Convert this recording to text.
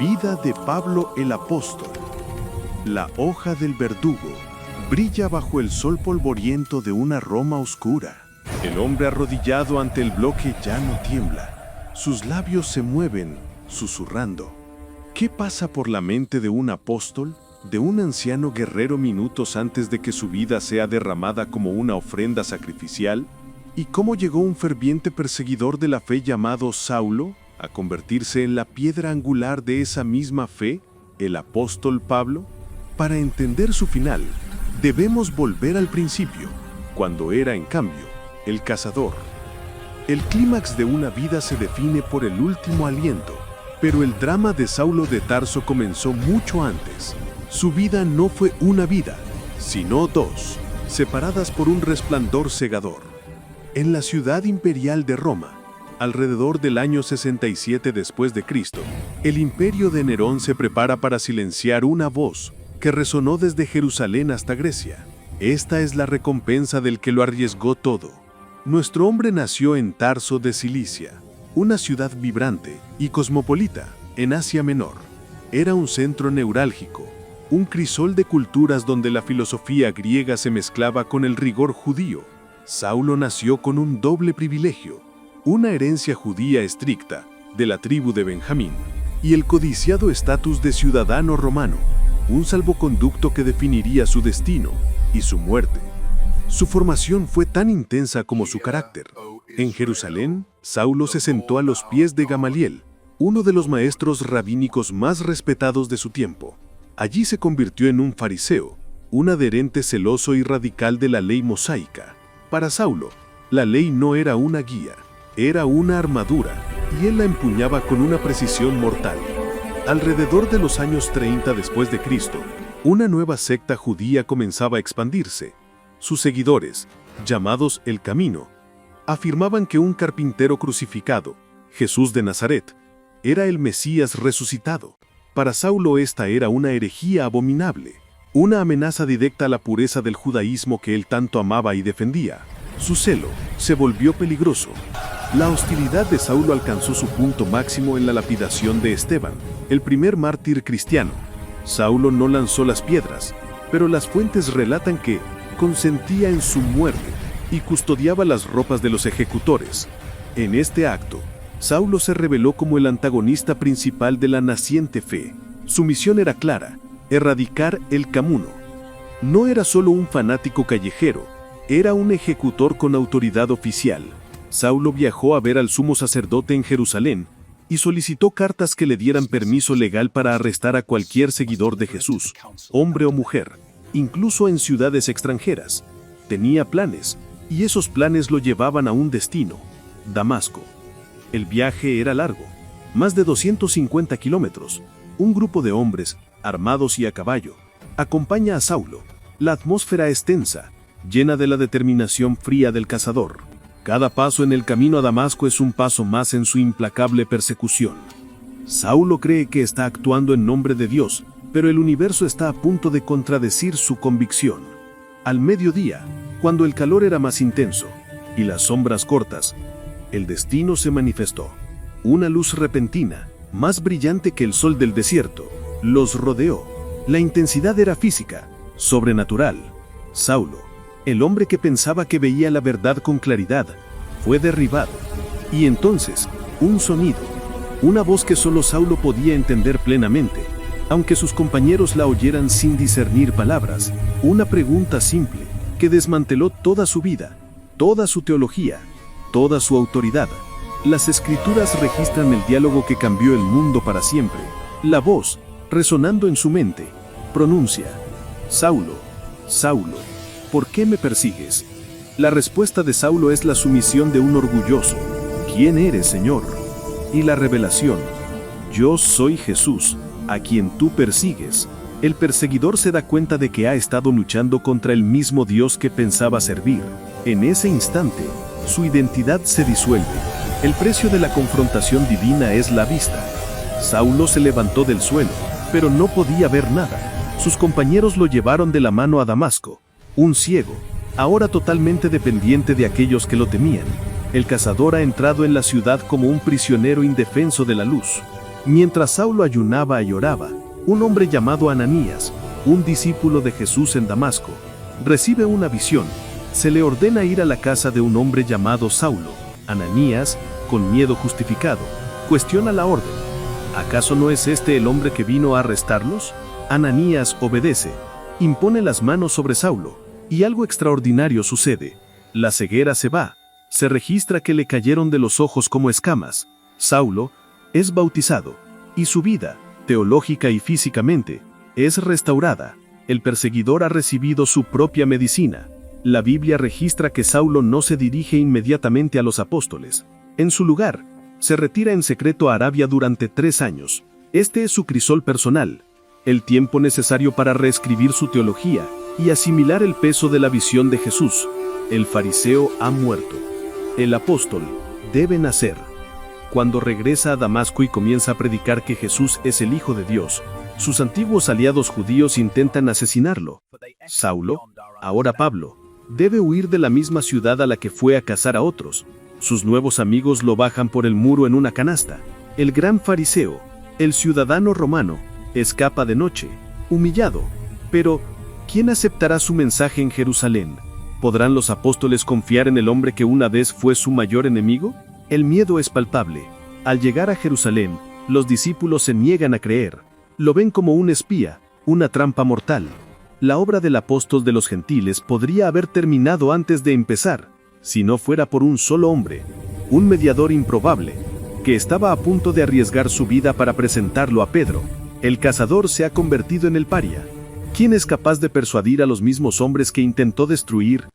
Vida de Pablo el apóstol. La hoja del verdugo brilla bajo el sol polvoriento de una Roma oscura. El hombre arrodillado ante el bloque ya no tiembla. Sus labios se mueven, susurrando. ¿Qué pasa por la mente de un apóstol, de un anciano guerrero minutos antes de que su vida sea derramada como una ofrenda sacrificial? ¿Y cómo llegó un ferviente perseguidor de la fe llamado Saulo a convertirse en la piedra angular de esa misma fe, el apóstol Pablo? Para entender su final, debemos volver al principio, cuando era, en cambio, el cazador. El clímax de una vida se define por el último aliento, pero el drama de Saulo de Tarso comenzó mucho antes. Su vida no fue una vida, sino dos, separadas por un resplandor cegador. En la ciudad imperial de Roma, alrededor del año 67 después de Cristo, el imperio de Nerón se prepara para silenciar una voz que resonó desde Jerusalén hasta Grecia. Esta es la recompensa del que lo arriesgó todo. Nuestro hombre nació en Tarso de Cilicia, una ciudad vibrante y cosmopolita en Asia Menor. Era un centro neurálgico, un crisol de culturas donde la filosofía griega se mezclaba con el rigor judío. Saulo nació con un doble privilegio, una herencia judía estricta de la tribu de Benjamín y el codiciado estatus de ciudadano romano, un salvoconducto que definiría su destino y su muerte. Su formación fue tan intensa como su carácter. En Jerusalén, Saulo se sentó a los pies de Gamaliel, uno de los maestros rabínicos más respetados de su tiempo. Allí se convirtió en un fariseo, un adherente celoso y radical de la ley mosaica. Para Saulo, la ley no era una guía, era una armadura, y él la empuñaba con una precisión mortal. Alrededor de los años 30 después de Cristo, una nueva secta judía comenzaba a expandirse. Sus seguidores, llamados el Camino, afirmaban que un carpintero crucificado, Jesús de Nazaret, era el Mesías resucitado. Para Saulo esta era una herejía abominable, una amenaza directa a la pureza del judaísmo que él tanto amaba y defendía. Su celo se volvió peligroso. La hostilidad de Saulo alcanzó su punto máximo en la lapidación de Esteban, el primer mártir cristiano. Saulo no lanzó las piedras, pero las fuentes relatan que consentía en su muerte y custodiaba las ropas de los ejecutores. En este acto, Saulo se reveló como el antagonista principal de la naciente fe. Su misión era clara: erradicar el camuno. No era solo un fanático callejero, era un ejecutor con autoridad oficial. Saulo viajó a ver al sumo sacerdote en Jerusalén y solicitó cartas que le dieran permiso legal para arrestar a cualquier seguidor de Jesús, hombre o mujer, incluso en ciudades extranjeras. Tenía planes, y esos planes lo llevaban a un destino: Damasco. El viaje era largo, más de 250 kilómetros. Un grupo de hombres, armados y a caballo, acompaña a Saulo. La atmósfera es tensa, llena de la determinación fría del cazador. Cada paso en el camino a Damasco es un paso más en su implacable persecución. Saulo cree que está actuando en nombre de Dios, pero el universo está a punto de contradecir su convicción. Al mediodía, cuando el calor era más intenso y las sombras cortas, el destino se manifestó. Una luz repentina, más brillante que el sol del desierto, los rodeó. La intensidad era física, sobrenatural. Saulo, el hombre que pensaba que veía la verdad con claridad, fue derribado. Y entonces, un sonido, una voz que solo Saulo podía entender plenamente, aunque sus compañeros la oyeran sin discernir palabras, una pregunta simple, que desmanteló toda su vida, toda su teología, toda su autoridad. Las escrituras registran el diálogo que cambió el mundo para siempre. La voz, resonando en su mente, pronuncia: Saulo, Saulo, ¿por qué me persigues? La respuesta de Saulo es la sumisión de un orgulloso: ¿Quién eres, Señor? Y la revelación: Yo soy Jesús, a quien tú persigues. El perseguidor se da cuenta de que ha estado luchando contra el mismo Dios que pensaba servir. En ese instante, su identidad se disuelve. El precio de la confrontación divina es la vista. Saulo se levantó del suelo, pero no podía ver nada. Sus compañeros lo llevaron de la mano a Damasco, un ciego, ahora totalmente dependiente de aquellos que lo temían. El cazador ha entrado en la ciudad como un prisionero indefenso de la luz. Mientras Saulo ayunaba y oraba, un hombre llamado Ananías, un discípulo de Jesús en Damasco, recibe una visión. Se le ordena ir a la casa de un hombre llamado Saulo. Ananías, con miedo justificado, cuestiona la orden. ¿Acaso no es este el hombre que vino a arrestarlos? Ananías obedece, impone las manos sobre Saulo, y algo extraordinario sucede. La ceguera se va, se registra que le cayeron de los ojos como escamas. Saulo es bautizado, y su vida, teológica y físicamente, es restaurada. El perseguidor ha recibido su propia medicina. La Biblia registra que Saulo no se dirige inmediatamente a los apóstoles. En su lugar, se retira en secreto a Arabia durante 3 años. Este es su crisol personal, el tiempo necesario para reescribir su teología y asimilar el peso de la visión de Jesús. El fariseo ha muerto. El apóstol debe nacer. Cuando regresa a Damasco y comienza a predicar que Jesús es el Hijo de Dios, sus antiguos aliados judíos intentan asesinarlo. Saulo, ahora Pablo, debe huir de la misma ciudad a la que fue a cazar a otros. Sus nuevos amigos lo bajan por el muro en una canasta. El gran fariseo, el ciudadano romano, escapa de noche, humillado. Pero, ¿quién aceptará su mensaje en Jerusalén? ¿Podrán los apóstoles confiar en el hombre que una vez fue su mayor enemigo? El miedo es palpable. Al llegar a Jerusalén, los discípulos se niegan a creer. Lo ven como un espía, una trampa mortal. La obra del apóstol de los gentiles podría haber terminado antes de empezar, si no fuera por un solo hombre, un mediador improbable, que estaba a punto de arriesgar su vida para presentarlo a Pedro. El cazador se ha convertido en el paria. ¿Quién es capaz de persuadir a los mismos hombres que intentó destruir